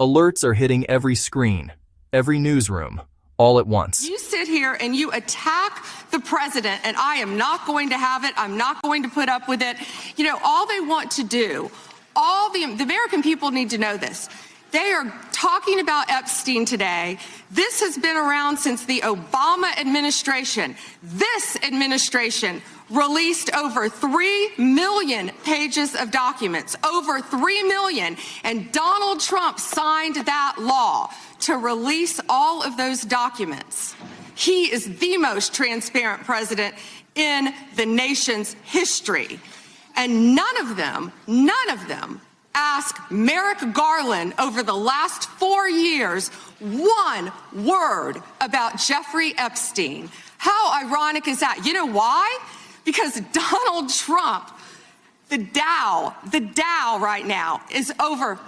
Alerts are hitting every screen, every newsroom, all at once. You sit here and you attack the president, and I am not going to have it. I'm not going to put up with it. You know, all they want to do, the American people need to know this. They are talking about Epstein today. This has been around since the Obama administration. This administration released over 3 million pages of documents, over 3 million. And Donald Trump signed that law to release all of those documents. He is the most transparent president in the nation's history. And none of them ask Merrick Garland over the last 4 years one word about Jeffrey Epstein. How ironic is that? You know why? Because Donald Trump, the Dow right now is over,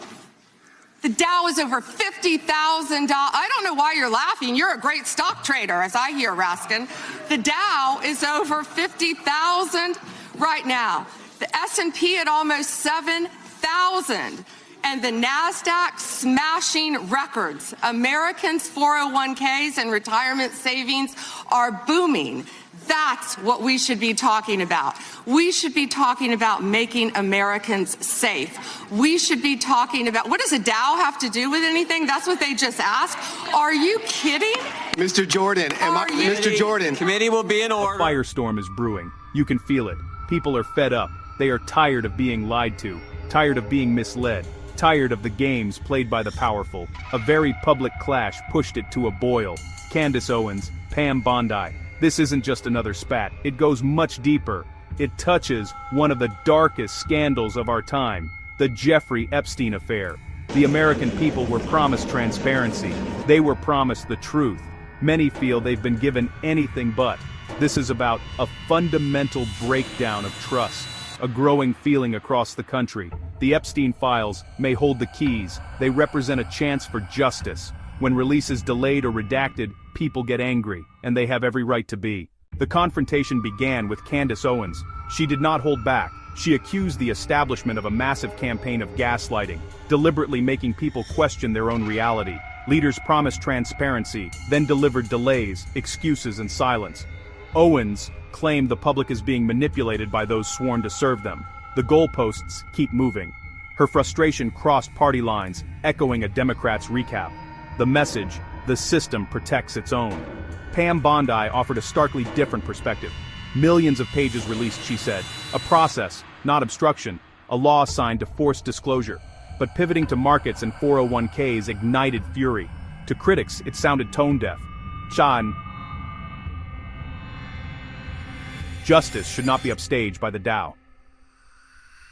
the Dow is over $50,000. I don't know why you're laughing. You're a great stock trader, as I hear, Raskin. The Dow is over 50,000 right now. The S&P at almost 7,000. And the NASDAQ smashing records. Americans' 401ks and retirement savings are booming. That's what we should be talking about. We should be talking about making Americans safe. We should be talking about, what does a Dow have to do with anything? That's what they just asked. Are you kidding? Mr. Jordan, Mr. Jordan. Committee will be in order. A firestorm is brewing. You can feel it. People are fed up. They are tired of being lied to, tired of being misled, tired of the games played by the powerful. A very public clash pushed it to a boil. Candace Owens, Pam Bondi. This isn't just another spat. It goes much deeper. It touches one of the darkest scandals of our time, the Jeffrey Epstein affair. The American people were promised transparency. They were promised the truth. Many feel they've been given anything but. This is about a fundamental breakdown of trust, a growing feeling across the country. The Epstein files may hold the keys. They represent a chance for justice. When release is delayed or redacted, people get angry, and they have every right to be. The confrontation began with Candace Owens. She did not hold back. She accused the establishment of a massive campaign of gaslighting, deliberately making people question their own reality. Leaders promised transparency, then delivered delays, excuses, and silence. Owens claimed the public is being manipulated by those sworn to serve them. The goalposts keep moving. Her frustration crossed party lines, echoing a Democrat's recap. The message: the system protects its own. Pam Bondi offered a starkly different perspective. Millions of pages released, she said. A process, not obstruction. A law signed to force disclosure. But pivoting to markets and 401ks ignited fury. To critics, it sounded tone-deaf. Justice should not be upstaged by the Dow.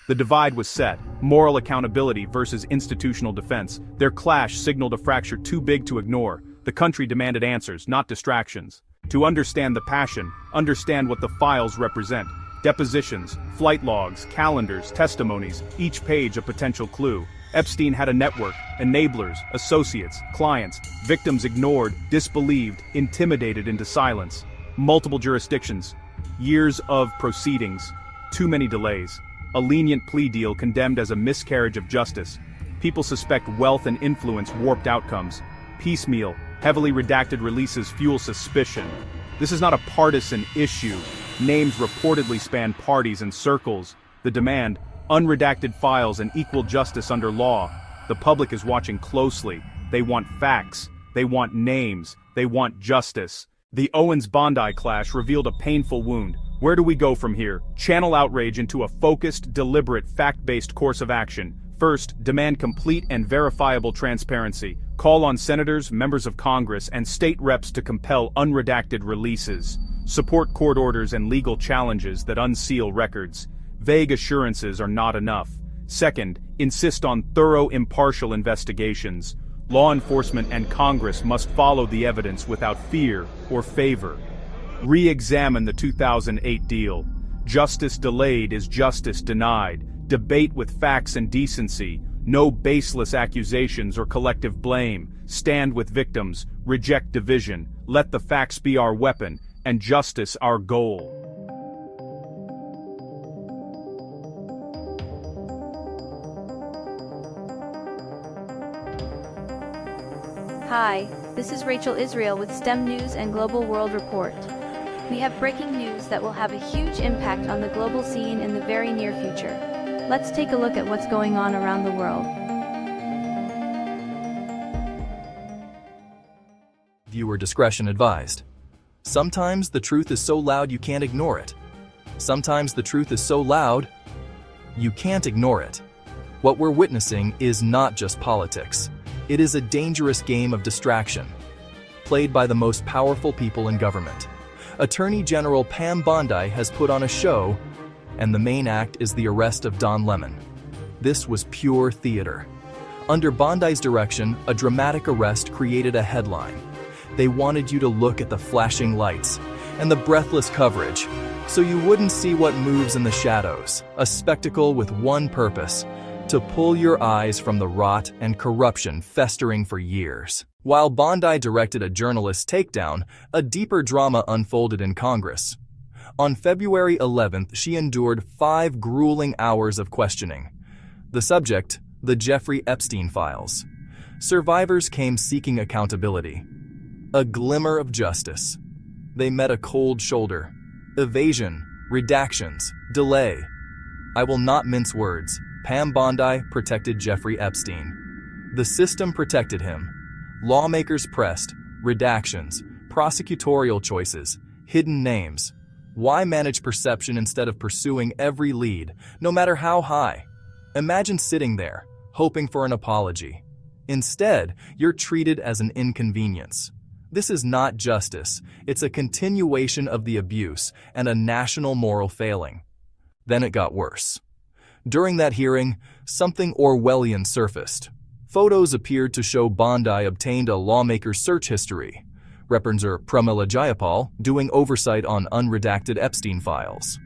The divide was set, moral accountability versus institutional defense. Their clash signaled a fracture too big to ignore. The country demanded answers, not distractions. To understand the passion, understand what the files represent. Depositions, flight logs, calendars, testimonies, each page a potential clue. Epstein had a network, enablers, associates, clients, victims ignored, disbelieved, intimidated into silence. Multiple jurisdictions. Years of proceedings. Too many delays. A lenient plea deal condemned as a miscarriage of justice. People suspect wealth and influence warped outcomes. Piecemeal, heavily redacted releases fuel suspicion. This is not a partisan issue. Names reportedly span parties and circles. The demand: unredacted files and equal justice under law. The public is watching closely. They want facts. They want names. They want justice. The Owens-Bondi clash revealed a painful wound. Where do we go from here? Channel outrage into a focused, deliberate, fact-based course of action. First, demand complete and verifiable transparency. Call on senators, members of Congress, and state reps to compel unredacted releases. Support court orders and legal challenges that unseal records. Vague assurances are not enough. Second, insist on thorough, impartial investigations. Law enforcement and Congress must follow the evidence without fear or favor. Re-examine the 2008 deal. Justice delayed is justice denied. Debate with facts and decency. No baseless accusations or collective blame. Stand with victims. Reject division. Let the facts be our weapon, and justice our goal. Hi, this is Rachel Israel with STEM News and Global World Report. We have breaking news that will have a huge impact on the global scene in the very near future. Let's take a look at what's going on around the world. Viewer discretion advised. Sometimes the truth is so loud you can't ignore it. Sometimes the truth is so loud you can't ignore it. What we're witnessing is not just politics. It is a dangerous game of distraction, played by the most powerful people in government. Attorney General Pam Bondi has put on a show, and the main act is the arrest of Don Lemon. This was pure theater. Under Bondi's direction, a dramatic arrest created a headline. They wanted you to look at the flashing lights and the breathless coverage, so you wouldn't see what moves in the shadows, a spectacle with one purpose: to pull your eyes from the rot and corruption festering for years. While Bondi directed a journalist's takedown, a deeper drama unfolded in Congress. On February 11th, she endured 5 grueling hours of questioning. The subject, the Jeffrey Epstein files. Survivors came seeking accountability. A glimmer of justice. They met a cold shoulder. Evasion, redactions, delay. I will not mince words. Pam Bondi protected Jeffrey Epstein. The system protected him. Lawmakers pressed, redactions, prosecutorial choices, hidden names. Why manage perception instead of pursuing every lead, no matter how high? Imagine sitting there, hoping for an apology. Instead, you're treated as an inconvenience. This is not justice, it's a continuation of the abuse and a national moral failing. Then it got worse. During that hearing, something Orwellian surfaced. Photos appeared to show Bondi obtained a lawmaker's search history. Representative Pramila Jayapal doing oversight on unredacted Epstein files,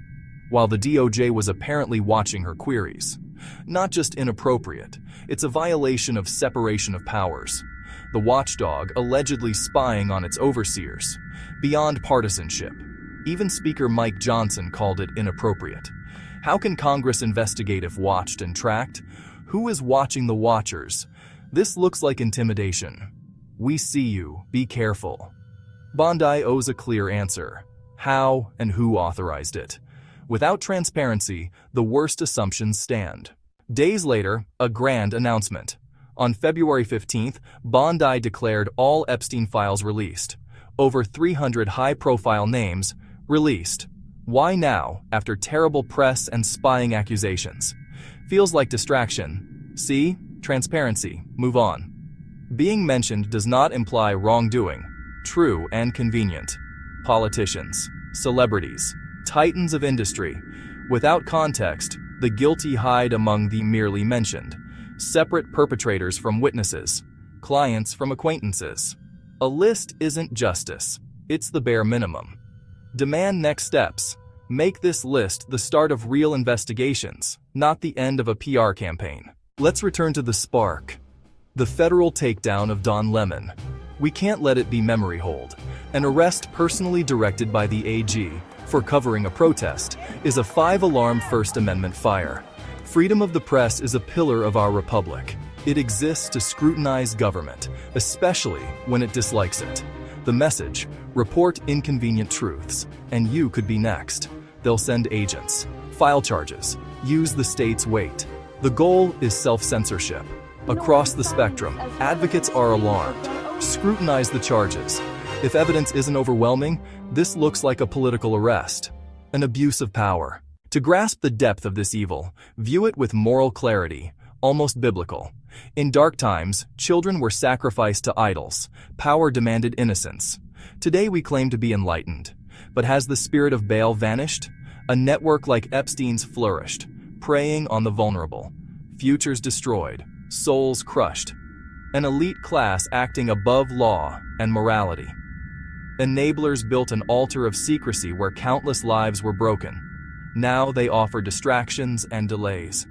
while the DOJ was apparently watching her queries. Not just inappropriate, it's a violation of separation of powers. The watchdog allegedly spying on its overseers, beyond partisanship. Even Speaker Mike Johnson called it inappropriate. How can Congress investigate if watched and tracked? Who is watching the watchers? This looks like intimidation. We see you, be careful. Bondi owes a clear answer. How and who authorized it? Without transparency, the worst assumptions stand. Days later, a grand announcement. On February 15th, Bondi declared all Epstein files released. Over 300 high-profile names released. Why now, after terrible press and spying accusations? Feels like distraction. See? Transparency. Move on. Being mentioned does not imply wrongdoing. True and convenient. Politicians, celebrities, titans of industry. Without context, the guilty hide among the merely mentioned. Separate perpetrators from witnesses. Clients from acquaintances. A list isn't justice. It's the bare minimum. Demand next steps. Make this list the start of real investigations, not the end of a PR campaign. Let's return to the spark. The federal takedown of Don Lemon. We can't let it be memory hold. An arrest personally directed by the AG for covering a protest is a 5-alarm First Amendment fire. Freedom of the press is a pillar of our republic. It exists to scrutinize government, especially when it dislikes it. The message: report inconvenient truths, and you could be next. They'll send agents, file charges, use the state's weight. The goal is self-censorship. Across the spectrum, advocates are alarmed. Scrutinize the charges. If evidence isn't overwhelming, this looks like a political arrest, an abuse of power. To grasp the depth of this evil, view it with moral clarity, almost biblical. In dark times, children were sacrificed to idols. Power demanded innocence. Today we claim to be enlightened. But has the spirit of Baal vanished? A network like Epstein's flourished, preying on the vulnerable. Futures destroyed, souls crushed. An elite class acting above law and morality. Enablers built an altar of secrecy where countless lives were broken. Now they offer distractions and delays.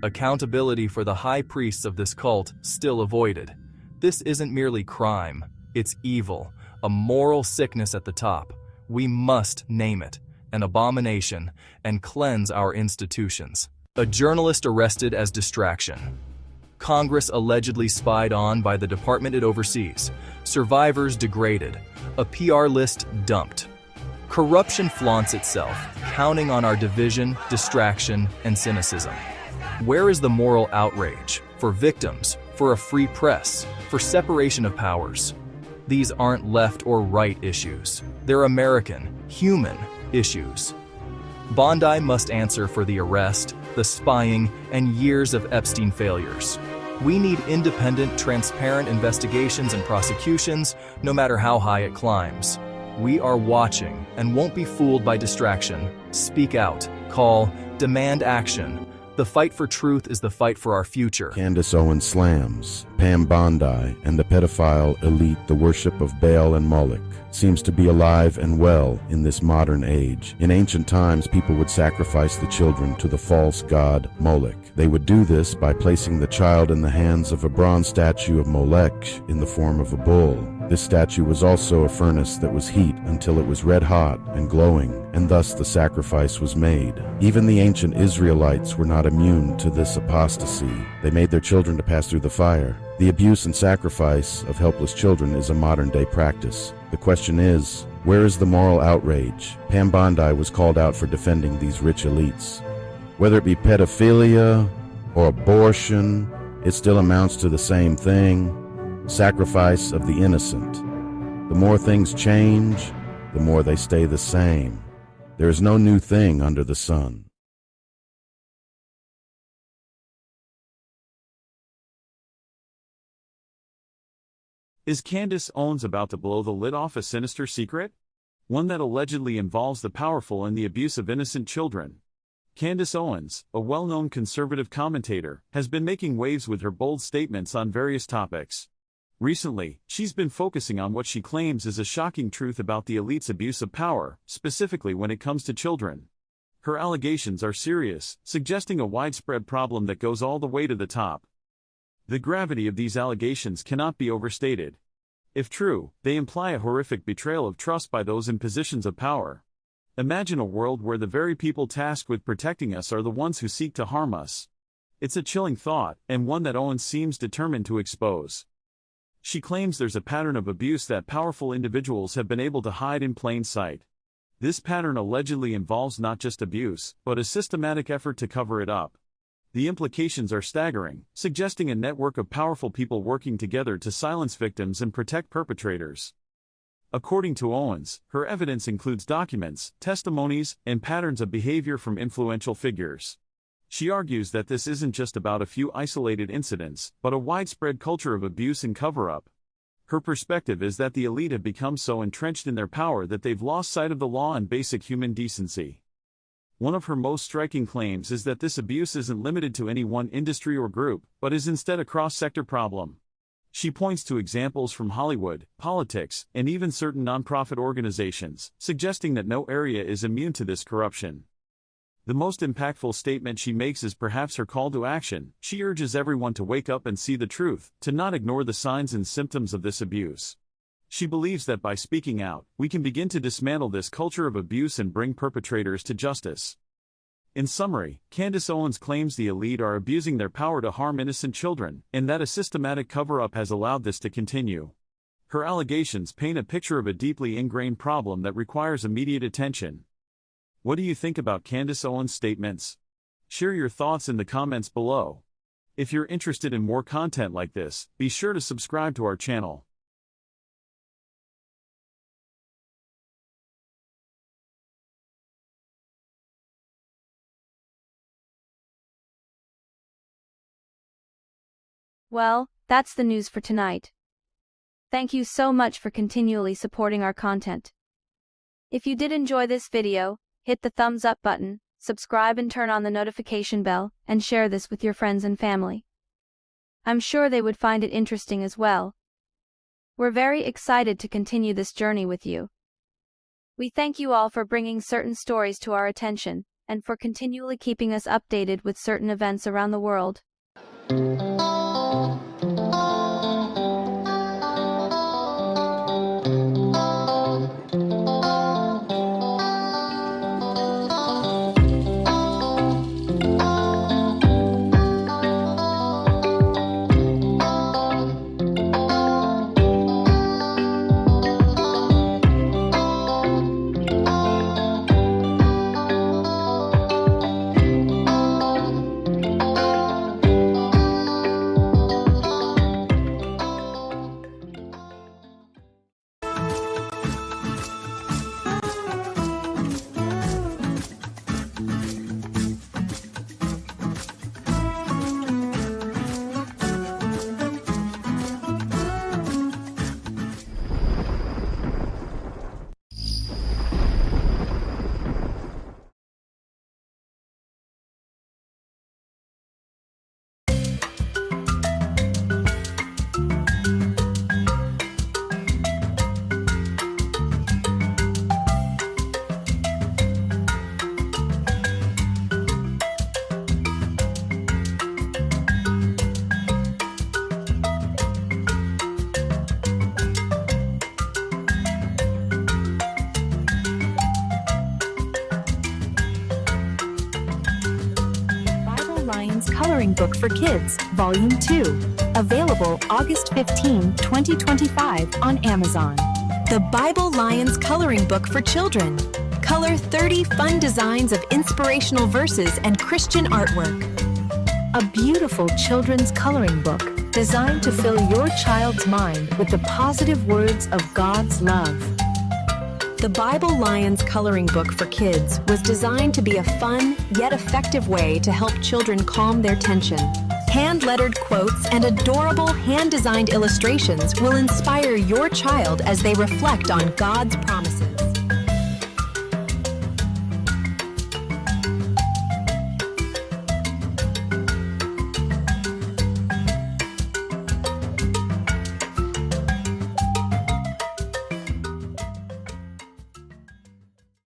Accountability for the high priests of this cult still avoided. This isn't merely crime, it's evil, a moral sickness at the top. We must name it, an abomination, and cleanse our institutions. A journalist arrested as distraction. Congress allegedly spied on by the department it oversees, survivors degraded, a PR list dumped. Corruption flaunts itself, counting on our division, distraction, and cynicism. Where is the moral outrage for victims, for a free press, for separation of powers? These aren't left or right issues. They're American, human issues. Bondi must answer for the arrest, the spying, and years of Epstein failures. We need independent, transparent investigations and prosecutions, no matter how high it climbs. We are watching and won't be fooled by distraction. Speak out, call, demand action. The fight for truth is the fight for our future. Candace Owens slams, Pam Bondi, and the pedophile elite, the worship of Baal and Moloch, seems to be alive and well in this modern age. In ancient times, people would sacrifice the children to the false god Moloch. They would do this by placing the child in the hands of a bronze statue of Molech in the form of a bull. This statue was also a furnace that was heat until it was red hot and glowing, and thus the sacrifice was made. Even the ancient Israelites were not immune to this apostasy. They made their children to pass through the fire. The abuse and sacrifice of helpless children is a modern-day practice. The question is, where is the moral outrage? Pam Bondi was called out for defending these rich elites. Whether it be pedophilia or abortion, it still amounts to the same thing: sacrifice of the innocent. The more things change, the more they stay the same. There is no new thing under the sun. Is Candace Owens about to blow the lid off a sinister secret? One that allegedly involves the powerful and the abuse of innocent children. Candace Owens, a well-known conservative commentator, has been making waves with her bold statements on various topics. Recently, she's been focusing on what she claims is a shocking truth about the elite's abuse of power, specifically when it comes to children. Her allegations are serious, suggesting a widespread problem that goes all the way to the top. The gravity of these allegations cannot be overstated. If true, they imply a horrific betrayal of trust by those in positions of power. Imagine a world where the very people tasked with protecting us are the ones who seek to harm us. It's a chilling thought, and one that Owens seems determined to expose. She claims there's a pattern of abuse that powerful individuals have been able to hide in plain sight. This pattern allegedly involves not just abuse, but a systematic effort to cover it up. The implications are staggering, suggesting a network of powerful people working together to silence victims and protect perpetrators. According to Owens, her evidence includes documents, testimonies, and patterns of behavior from influential figures. She argues that this isn't just about a few isolated incidents, but a widespread culture of abuse and cover-up. Her perspective is that the elite have become so entrenched in their power that they've lost sight of the law and basic human decency. One of her most striking claims is that this abuse isn't limited to any one industry or group, but is instead a cross-sector problem. She points to examples from Hollywood, politics, and even certain nonprofit organizations, suggesting that no area is immune to this corruption. The most impactful statement she makes is perhaps her call to action. She urges everyone to wake up and see the truth, to not ignore the signs and symptoms of this abuse. She believes that by speaking out, we can begin to dismantle this culture of abuse and bring perpetrators to justice. In summary, Candace Owens claims the elite are abusing their power to harm innocent children, and that a systematic cover-up has allowed this to continue. Her allegations paint a picture of a deeply ingrained problem that requires immediate attention. What do you think about Candace Owens' statements? Share your thoughts in the comments below. If you're interested in more content like this, be sure to subscribe to our channel. Well, that's the news for tonight. Thank you so much for continually supporting our content. If you did enjoy this video, hit the thumbs up button, subscribe and turn on the notification bell, and share this with your friends and family. I'm sure they would find it interesting as well. We're very excited to continue this journey with you. We thank you all for bringing certain stories to our attention, and for continually keeping us updated with certain events around the world. Coloring Book for Kids, Volume 2. Available August 15, 2025 on Amazon. The Bible Lions Coloring Book for Children. Color 30 fun designs of inspirational verses and Christian artwork. A beautiful children's coloring book designed to fill your child's mind with the positive words of God's love. The Bible Lions Coloring Book for Kids was designed to be a fun, yet effective way to help children calm their tension. Hand-lettered quotes and adorable hand-designed illustrations will inspire your child as they reflect on God's promises.